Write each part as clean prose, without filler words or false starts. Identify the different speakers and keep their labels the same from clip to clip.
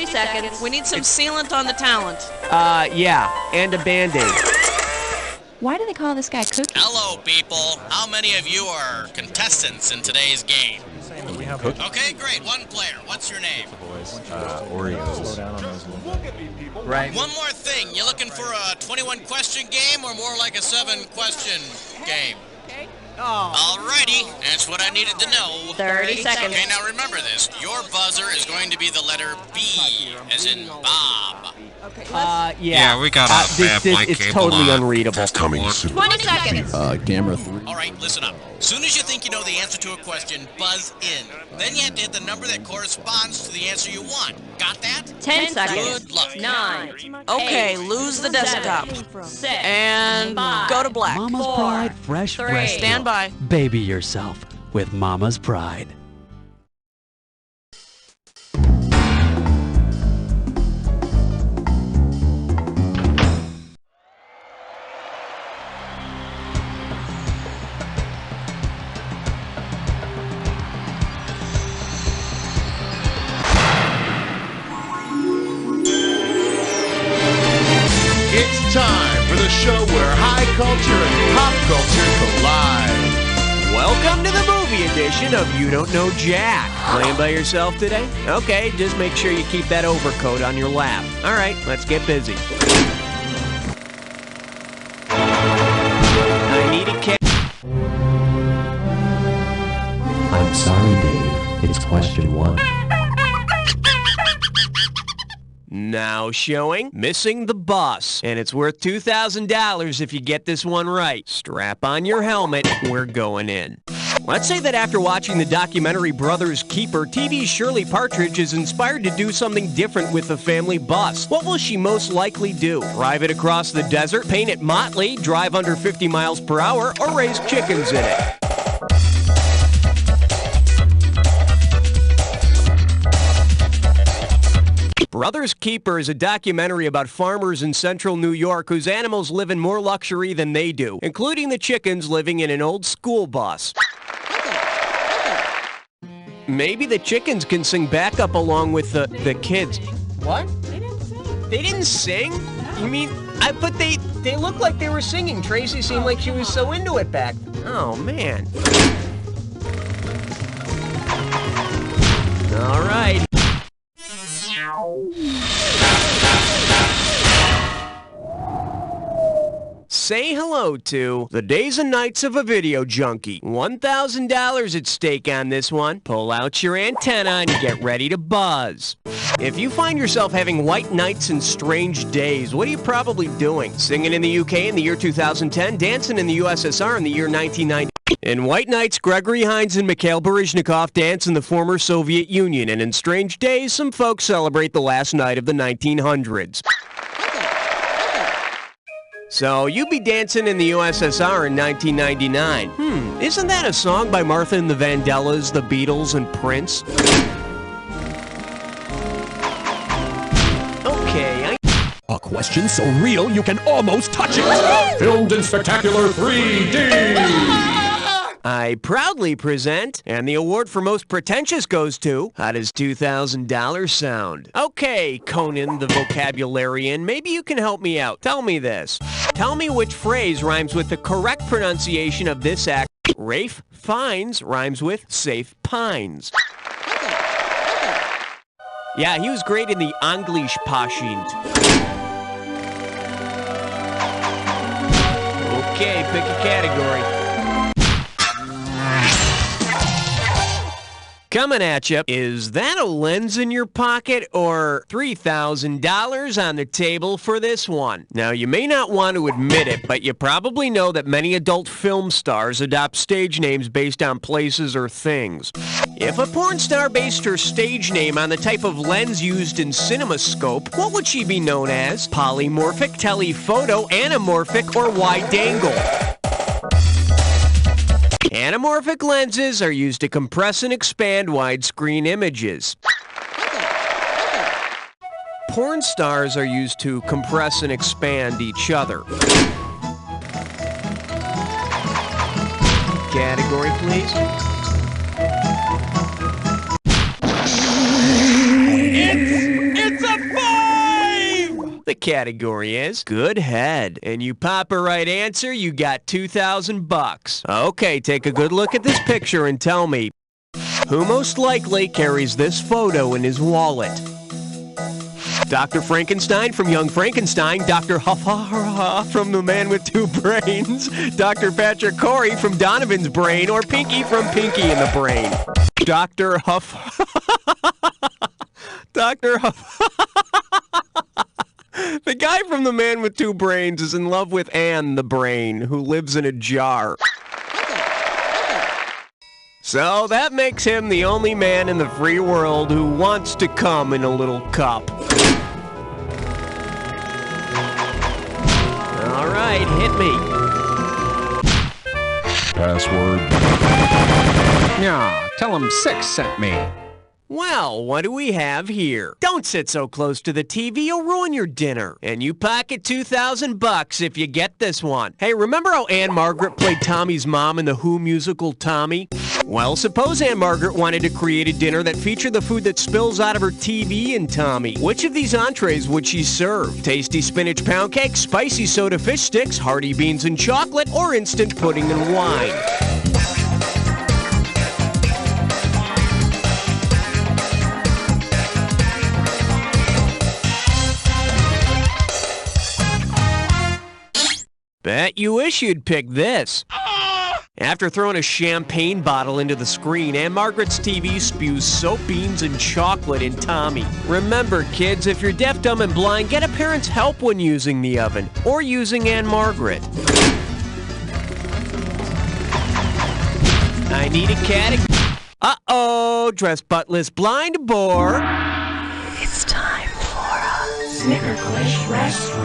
Speaker 1: 60 seconds.
Speaker 2: We need some sealant on the talent.
Speaker 3: Yeah, and a Band-Aid.
Speaker 1: Why do they call this guy Cookie?
Speaker 4: Hello, people. How many of you are contestants in today's game? Okay, great. One player. What's your name?
Speaker 5: Oreos.
Speaker 3: Right.
Speaker 4: One more thing. You looking for a 21-question game or more like a 7-question game? Alrighty. That's what I needed to know.
Speaker 1: 30 seconds.
Speaker 4: Okay, now remember this. Your buzzer is going to be the letter B, as in Bob.
Speaker 3: Yeah,
Speaker 5: we got a bad blank
Speaker 3: it's
Speaker 5: cable
Speaker 3: totally
Speaker 5: on.
Speaker 3: unreadable.
Speaker 6: Coming soon.
Speaker 1: 20 seconds.
Speaker 6: Gamma 3.
Speaker 4: All right, listen up. Soon as you think you know the answer to a question, buzz in. Then you have to hit the number that corresponds to the answer you want. Got that?
Speaker 1: 10 seconds.
Speaker 4: Good luck.
Speaker 1: 9.
Speaker 2: Okay,
Speaker 1: 8,
Speaker 2: lose the desktop.
Speaker 1: 6.
Speaker 2: And
Speaker 1: 5,
Speaker 2: go to black.
Speaker 7: Mama's
Speaker 1: 4,
Speaker 7: Pride Fresh
Speaker 1: 3.
Speaker 7: Breast
Speaker 2: Stand
Speaker 7: Milk.
Speaker 2: by.
Speaker 7: Baby yourself with Mama's Pride.
Speaker 6: It's time for the show where high culture and pop culture collide.
Speaker 3: Welcome to the movie edition of You Don't Know Jack. Playing by yourself today? Okay, just make sure you keep that overcoat on your lap. All right, let's get busy. I need a cat.
Speaker 8: I'm sorry, Dave. It's question 1.
Speaker 3: Now showing Missing the Bus. And it's worth $2,000 if you get this one right. Strap on your helmet. We're going in. Let's say that after watching the documentary Brothers Keeper, TV's Shirley Partridge is inspired to do something different with the family bus. What will she most likely do? Drive it across the desert, paint it motley, drive under 50 miles per hour, or raise chickens in it? Brothers Keeper is a documentary about farmers in central New York whose animals live in more luxury than they do, including the chickens living in an old school bus. Maybe the chickens can sing backup along with the kids. What? They didn't sing? You mean, but they looked like they were singing. Tracy seemed like she was so into it back. Oh, man. All right. Say hello to the days and nights of a video junkie. $1,000 at stake on this one. Pull out your antenna and get ready to buzz. If you find yourself having white nights and strange days, what are you probably doing? Singing in the UK in the year 2010, dancing in the USSR in the year 1990. In White Nights, Gregory Hines and Mikhail Baryshnikov dance in the former Soviet Union, and in Strange Days, some folks celebrate the last night of the 1900s. So, you'd be dancing in the USSR in 1999. Isn't that a song by Martha and the Vandellas, the Beatles, and Prince? Okay,
Speaker 8: A question so real you can almost touch it. Filmed in spectacular 3D.
Speaker 3: I proudly present, and the award for most pretentious goes to, how does $2,000 sound? Okay, Conan the vocabularian, maybe you can help me out. Tell me this. Tell me which phrase rhymes with the correct pronunciation of this act. Rafe Fiennes rhymes with Safe Pines. Yeah, he was great in the English Patient. Okay, pick a category. Coming at you, is that a lens in your pocket or $3,000 on the table for this one? Now, you may not want to admit it, but you probably know that many adult film stars adopt stage names based on places or things. If a porn star based her stage name on the type of lens used in CinemaScope, what would she be known as? Polymorphic, telephoto, anamorphic, or wide angle? Anamorphic lenses are used to compress and expand widescreen images. Porn stars are used to compress and expand each other. Category, please.
Speaker 8: It's
Speaker 3: The category is good head. And you pop a right answer, you got $2,000. Okay, take a good look at this picture and tell me, who most likely carries this photo in his wallet? Dr. Frankenstein from Young Frankenstein, Dr. Huff from The Man with Two Brains, Dr. Patrick Corey from Donovan's Brain, or Pinky from Pinky in the Brain. Dr. Huff... Dr. Huff... The guy from The Man with Two Brains is in love with Anne the Brain, who lives in a jar. So that makes him the only man in the free world who wants to come in a little cup. All right, hit me.
Speaker 6: Password.
Speaker 8: Yeah, tell him 6 sent me.
Speaker 3: Well, what do we have here? Don't sit so close to the TV, you'll ruin your dinner. And you pocket $2,000 if you get this one. Hey, remember how Anne Margaret played Tommy's mom in the Who musical Tommy? Well, suppose Anne Margaret wanted to create a dinner that featured the food that spills out of her TV in Tommy. Which of these entrees would she serve? Tasty spinach pound cake, spicy soda fish sticks, hearty beans and chocolate, or instant pudding and wine? Bet you wish you'd pick this. After throwing a champagne bottle into the screen, Anne Margaret's TV spews soap, beans, and chocolate in Tommy. Remember, kids, if you're deaf, dumb, and blind, get a parent's help when using the oven, or using Anne Margaret. I need a cat. Uh-oh, dress buttless blind boar.
Speaker 1: It's time for a Snickerclish restroom.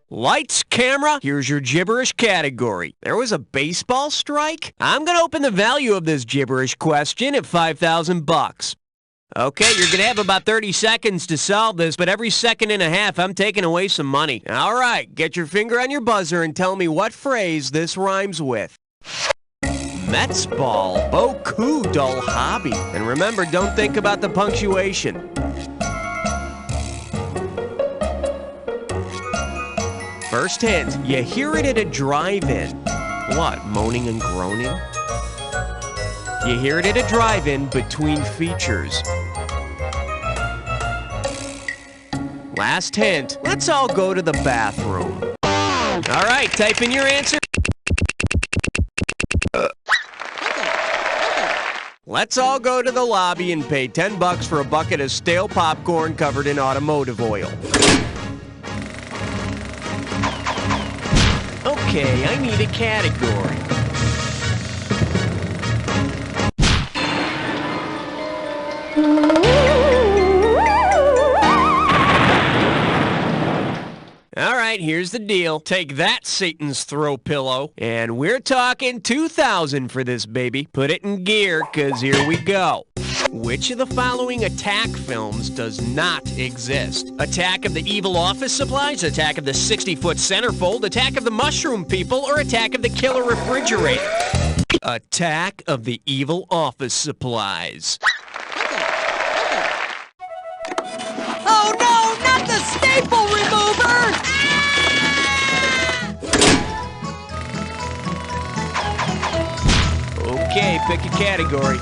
Speaker 3: Lights, camera, here's your gibberish category. There was a baseball strike? I'm gonna open the value of this gibberish question at $5,000. Okay, you're gonna have about 30 seconds to solve this, but every second and a half, I'm taking away some money. All right, get your finger on your buzzer and tell me what phrase this rhymes with. Mets ball, beaucoup dull hobby. And remember, don't think about the punctuation. First hint, you hear it at a drive-in. What, moaning and groaning? You hear it at a drive-in between features. Last hint, let's all go to the bathroom. All right, type in your answer. Let's all go to the lobby and pay $10 for a bucket of stale popcorn covered in automotive oil. Okay, I need a category. All right, here's the deal. Take that, Satan's throw pillow. And we're talking $2,000 for this baby. Put it in gear, 'cause here we go. Which of the following Attack films does not exist? Attack of the Evil Office Supplies, Attack of the 60-Foot Centerfold, Attack of the Mushroom People, or Attack of the Killer Refrigerator? Attack of the Evil Office Supplies.
Speaker 2: Oh no, not the staple remover!
Speaker 3: Okay, pick a category.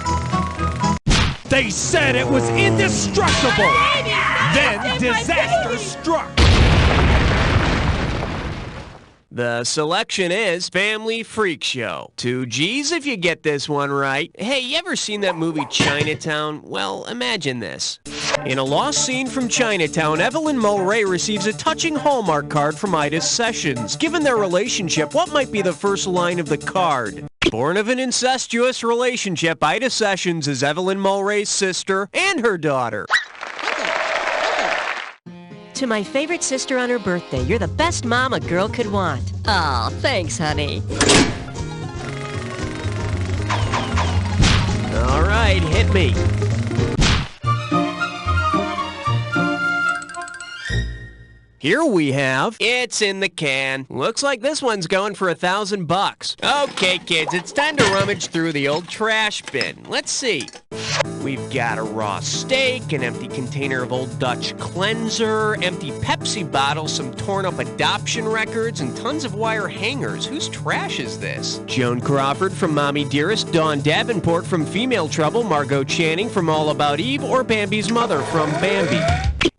Speaker 8: They said it was indestructible. Then disaster struck.
Speaker 3: The selection is Family Freak Show. 2 G's if you get this one right. Hey, you ever seen that movie Chinatown? Well, imagine this. In a lost scene from Chinatown, Evelyn Mulray receives a touching Hallmark card from Ida Sessions. Given their relationship, what might be the first line of the card? Born of an incestuous relationship, Ida Sessions is Evelyn Mulray's sister and her daughter.
Speaker 9: To my favorite sister on her birthday, you're the best mom a girl could want. Aw, thanks, honey.
Speaker 3: All right, hit me. Here we have It's in the Can. Looks like this one's going for $1,000. Okay, kids, it's time to rummage through the old trash bin. Let's see. We've got a raw steak, an empty container of Old Dutch cleanser, empty Pepsi bottles, some torn up adoption records, and tons of wire hangers. Whose trash is this? Joan Crawford from Mommy Dearest, Dawn Davenport from Female Trouble, Margot Channing from All About Eve, or Bambi's mother from Bambi.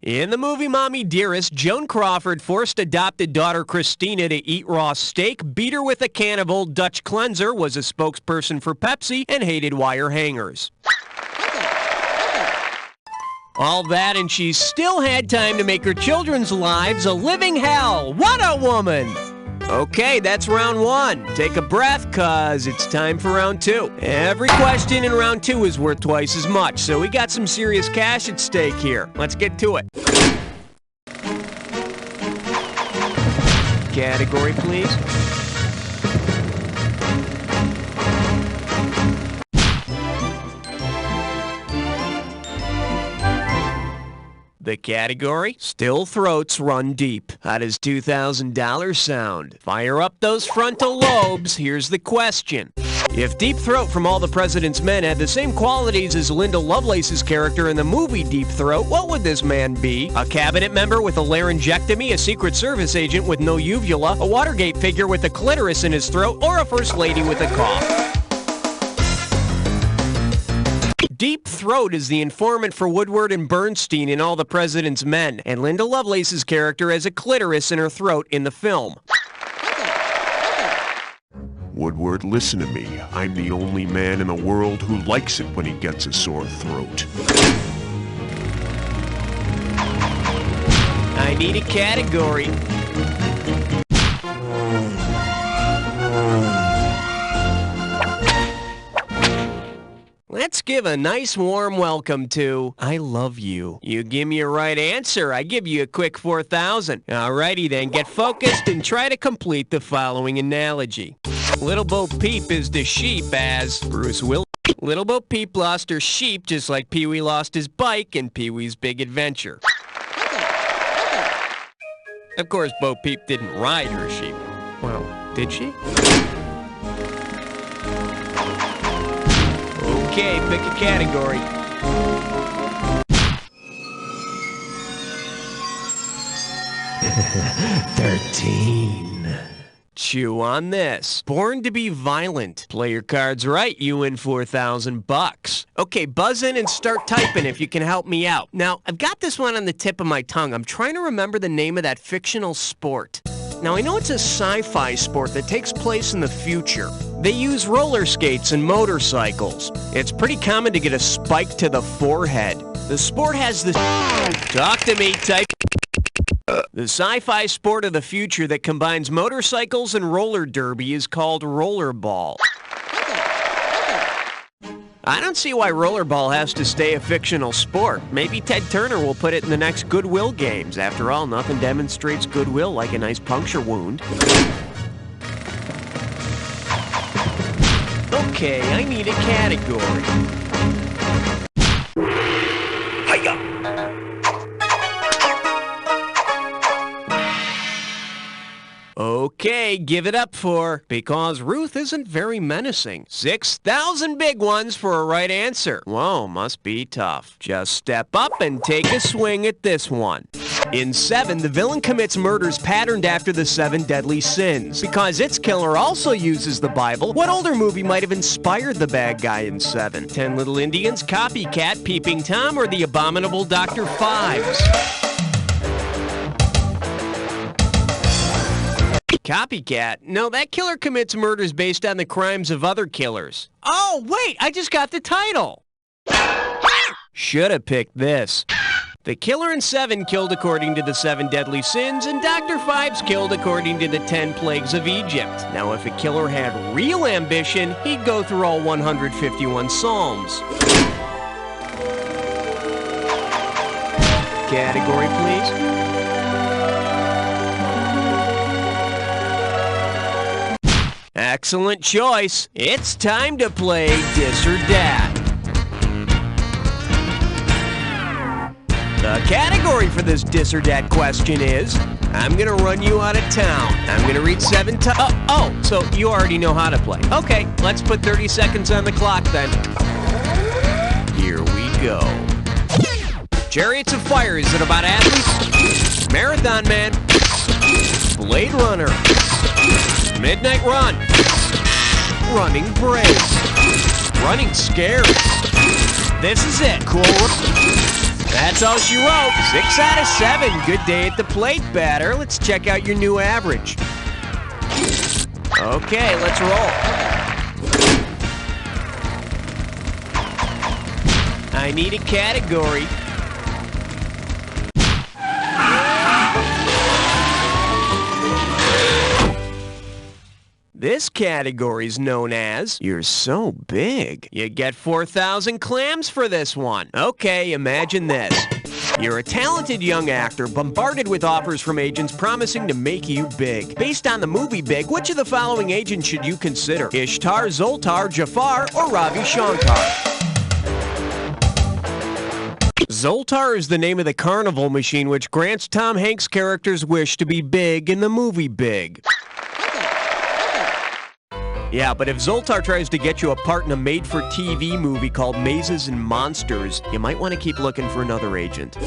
Speaker 3: In the movie Mommy Dearest, Joan Crawford forced adopted daughter Christina to eat raw steak, beat her with a can of Old Dutch cleanser, was a spokesperson for Pepsi, and hated wire hangers. All that, and she still had time to make her children's lives a living hell. What a woman! Okay, that's round one. Take a breath, cause it's time for round two. Every question in round two is worth twice as much, so we got some serious cash at stake here. Let's get to it. Category, please. The category? Still throats run deep. How does $2,000 sound? Fire up those frontal lobes. Here's the question. If Deep Throat from All the President's Men had the same qualities as Linda Lovelace's character in the movie Deep Throat, what would this man be? A cabinet member with a laryngectomy, a Secret Service agent with no uvula, a Watergate figure with a clitoris in his throat, or a First Lady with a cough? Deep Throat is the informant for Woodward and Bernstein in All the President's Men, and Linda Lovelace's character has a clitoris in her throat in the film.
Speaker 6: Woodward, listen to me. I'm the only man in the world who likes it when he gets a sore throat.
Speaker 3: I need a category. Let's give a nice warm welcome to I Love You. You give me a right answer, I give you a quick 4,000. Alrighty then, get focused and try to complete the following analogy. Little Bo Peep is the sheep as Bruce Willis. Little Bo Peep lost her sheep just like Pee-wee lost his bike in Pee-wee's Big Adventure. Of course, Bo Peep didn't ride her sheep. Well, did she? Okay, pick a category. $13. Chew on this. Born to be violent. Play your cards right, you win $4,000. Okay, buzz in and start typing if you can help me out. Now, I've got this one on the tip of my tongue. I'm trying to remember the name of that fictional sport. Now, I know it's a sci-fi sport that takes place in the future. They use roller skates and motorcycles. It's pretty common to get a spike to the forehead. The sport has this... Talk to me, type... The sci-fi sport of the future that combines motorcycles and roller derby is called rollerball. I don't see why rollerball has to stay a fictional sport. Maybe Ted Turner will put it in the next Goodwill games. After all, nothing demonstrates goodwill like a nice puncture wound. Okay, I need a category. Hiya! Okay, give it up for, because Ruth isn't very menacing. 6,000 big ones for a right answer. Whoa, must be tough. Just step up and take a swing at this one. In Seven, the villain commits murders patterned after the 7 deadly sins. Because its killer also uses the Bible, what older movie might have inspired the bad guy in Seven? 10 Little Indians, Copycat, Peeping Tom, or the abominable Dr. Fives? Copycat? No, that killer commits murders based on the crimes of other killers. Oh, wait, I just got the title. Should have picked this. The killer in Seven killed according to the 7 deadly sins, and Dr. Fives killed according to the 10 plagues of Egypt. Now, if a killer had real ambition, he'd go through all 151 psalms. Category, please. Excellent choice. It's time to play Dis or Dat. The category for this Dis or Dat question is, I'm gonna run you out of town. I'm gonna read 7 times. So you already know how to play. Okay, let's put 30 seconds on the clock then. Here go. Chariots of Fire, is it about athletes? Marathon Man. Blade Runner. Midnight Run. Running Brave. Running Scared. This is it. Cool. That's all she wrote. 6 out of 7. Good day at the plate, batter. Let's check out your new average. Okay, let's roll. I need a category. This category is known as You're So Big. You get 4,000 clams for this one. Okay, imagine this. You're a talented young actor bombarded with offers from agents promising to make you big. Based on the movie Big, which of the following agents should you consider? Ishtar, Zoltar, Jafar, or Ravi Shankar? Zoltar is the name of the carnival machine which grants Tom Hanks' character's wish to be big in the movie Big. Yeah, but if Zoltar tries to get you a part in a made-for-TV movie called Mazes and Monsters, you might want to keep looking for another agent.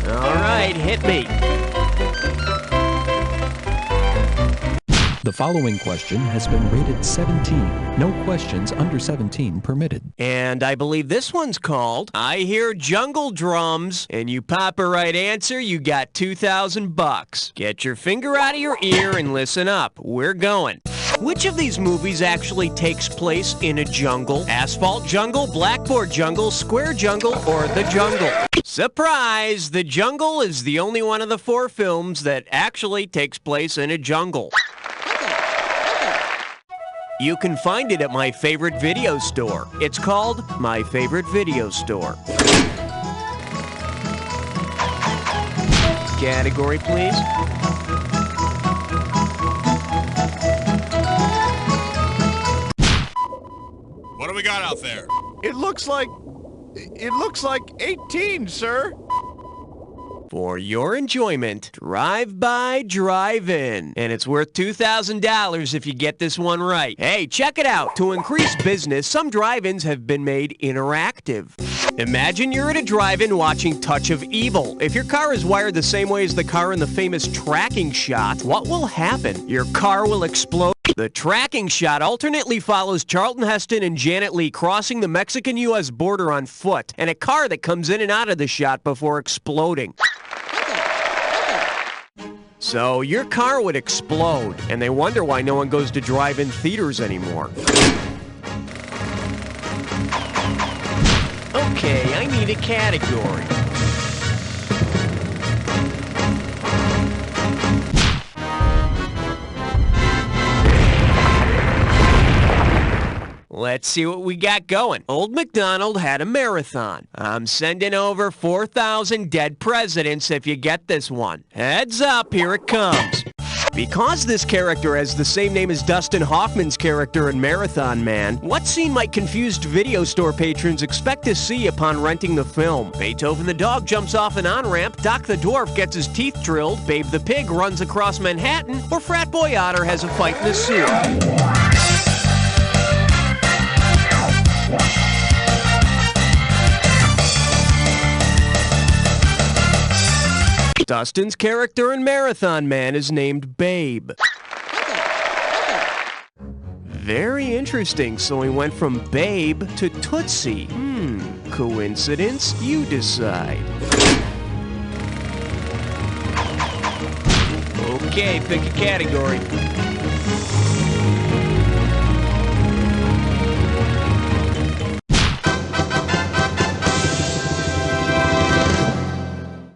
Speaker 3: All right, hit me.
Speaker 8: The following question has been rated 17. No questions under 17 permitted.
Speaker 3: And I believe this one's called I Hear Jungle Drums, and you pop a right answer, you got $2,000. Get your finger out of your ear and listen up. We're going. Which of these movies actually takes place in a jungle? Asphalt Jungle, Blackboard Jungle, Square Jungle, or The Jungle? Surprise! The Jungle is the only one of the 4 films that actually takes place in a jungle. You can find it at my favorite video store. It's called My Favorite Video Store. Category, please.
Speaker 4: What do we got out there?
Speaker 10: It looks like 18, sir.
Speaker 3: For your enjoyment, Drive-By Drive-In. And it's worth $2,000 if you get this one right. Hey, check it out. To increase business, some drive-ins have been made interactive. Imagine you're at a drive-in watching Touch of Evil. If your car is wired the same way as the car in the famous tracking shot, what will happen? Your car will explode. The tracking shot alternately follows Charlton Heston and Janet Leigh crossing the Mexican-U.S. border on foot, and a car that comes in and out of the shot before exploding. So your car would explode, and they wonder why no one goes to drive-in theaters anymore. Okay, I need a category. Let's see what we got going. Old MacDonald had a marathon. I'm sending over 4,000 dead presidents if you get this one. Heads up, here it comes. Because this character has the same name as Dustin Hoffman's character in Marathon Man, what scene might confused video store patrons expect to see upon renting the film? Beethoven the dog jumps off an on-ramp, Doc the dwarf gets his teeth drilled, Babe the pig runs across Manhattan, or Frat Boy Otter has a fight in the sewer? Dustin's character in Marathon Man is named Babe. Very interesting, so he went from Babe to Tootsie. Coincidence? You decide. Okay, pick a category.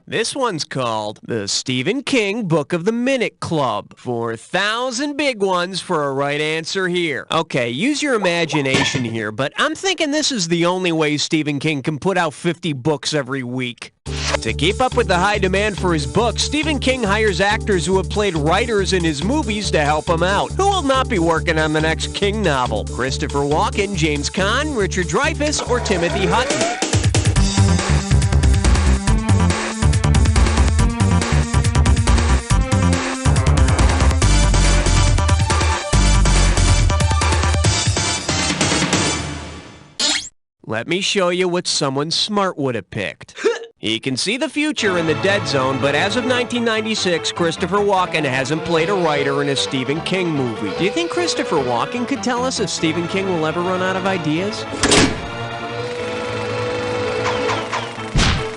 Speaker 3: This one's called The Stephen King Book of the Minute Club. 4,000 big ones for a right answer here. Okay, use your imagination here, but I'm thinking this is the only way Stephen King can put out 50 books every week. To keep up with the high demand for his books, Stephen King hires actors who have played writers in his movies to help him out. Who will not be working on the next King novel? Christopher Walken, James Caan, Richard Dreyfuss, or Timothy Hutton? Let me show you what someone smart would have picked. He can see the future in the dead zone, but as of 1996, Christopher Walken hasn't played a writer in a Stephen King movie. Do you think Christopher Walken could tell us if Stephen King will ever run out of ideas?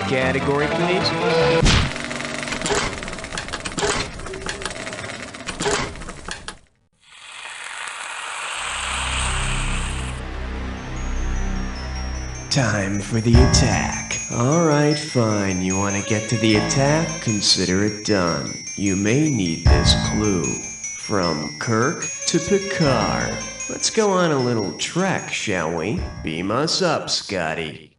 Speaker 3: Category, please.
Speaker 10: Time for the attack.
Speaker 3: Alright, fine. You want to get to the attack? Consider it done. You may need this clue. From Kirk to Picard. Let's go on a little trek, shall we? Beam us up, Scotty.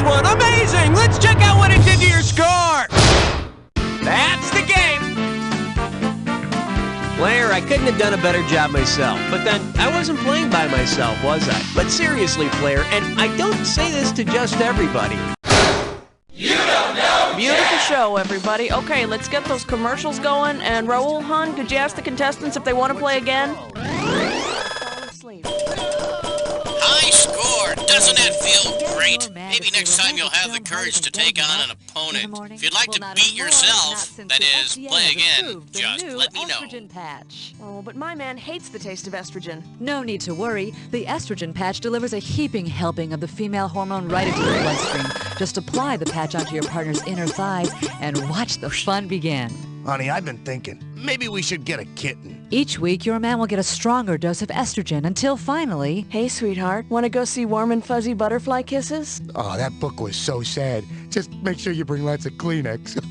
Speaker 3: One. Amazing! Let's check out what it did to your score! That's the game! Blair, I couldn't have done a better job myself, but then I wasn't playing by myself, was I? But seriously, Blair, and I don't say this to just everybody.
Speaker 11: You don't know!
Speaker 12: Beautiful show, everybody. Okay, let's get those commercials going, and Raoul Hun, could you ask the contestants if they want to play again?
Speaker 4: High score! Doesn't that feel great? Maybe next time you'll have the courage to take on an opponent. If you'd like to beat yourself, that is, play again, just let me know.
Speaker 12: Patch. Oh, but my man hates the taste of estrogen.
Speaker 13: No need to worry. The estrogen patch delivers a heaping helping of the female hormone right into your bloodstream. Just apply the patch onto your partner's inner thighs and watch the fun begin.
Speaker 14: Honey, I've been thinking, maybe we should get a kitten.
Speaker 13: Each week, your man will get a stronger dose of estrogen until finally...
Speaker 12: Hey, sweetheart, want to go see Warm and Fuzzy Butterfly Kisses?
Speaker 14: Oh, that book was so sad. Just make sure you bring lots of Kleenex.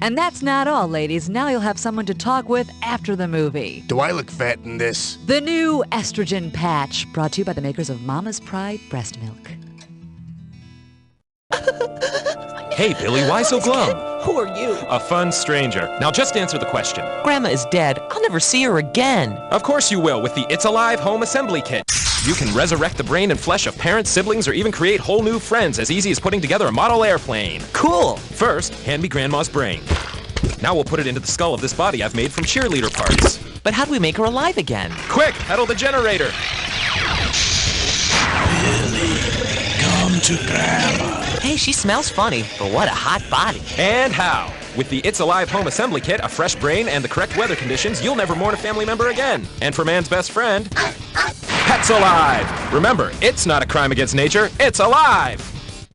Speaker 13: And that's not all, ladies. Now you'll have someone to talk with after the movie.
Speaker 14: Do I look fat in this?
Speaker 13: The new estrogen patch, brought to you by the makers of Mama's Pride breast milk.
Speaker 15: Hey, Billy, why so glum?
Speaker 16: Who are you?
Speaker 15: A fun stranger. Now just answer the question.
Speaker 16: Grandma is dead. I'll never see her again.
Speaker 15: Of course you will with the It's Alive Home Assembly Kit. You can resurrect the brain and flesh of parents, siblings, or even create whole new friends as easy as putting together a model airplane.
Speaker 16: Cool.
Speaker 15: First, hand me Grandma's brain. Now we'll put it into the skull of this body I've made from cheerleader parts.
Speaker 16: But how do we make her alive again?
Speaker 15: Quick, pedal the generator.
Speaker 11: Billy, come to Grandma.
Speaker 16: Hey, she smells funny, but what a hot body.
Speaker 15: And how? With the It's Alive Home Assembly Kit, a fresh brain, and the correct weather conditions, you'll never mourn a family member again. And for man's best friend, Pets Alive. Remember, it's not a crime against nature, it's alive.